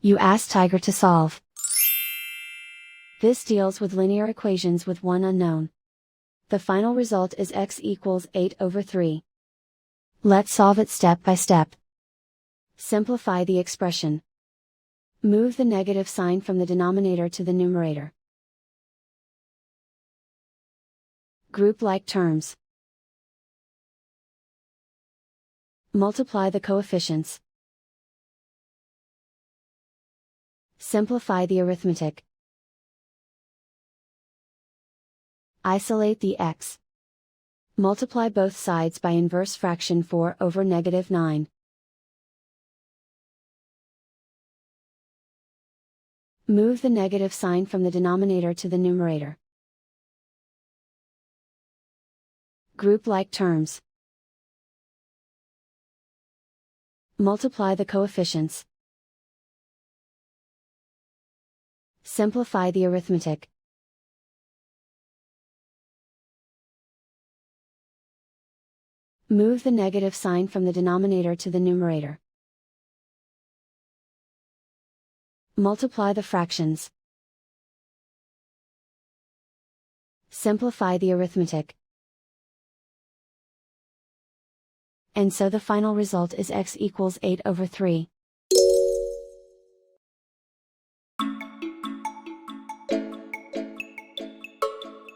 You ask Tiger to solve. This deals with linear equations with one unknown. The final result is x equals 8/3. Let's solve it step by step. Simplify the expression. Move the negative sign from the denominator to the numerator. Group like terms. Multiply the coefficients. Simplify the arithmetic. Isolate the x. Multiply both sides by inverse fraction 4/-9. Move the negative sign from the denominator to the numerator. Group like terms. Multiply the coefficients. Simplify the arithmetic. Move the negative sign from the denominator to the numerator. Multiply the fractions. Simplify the arithmetic. And so the final result is x equals 8/3.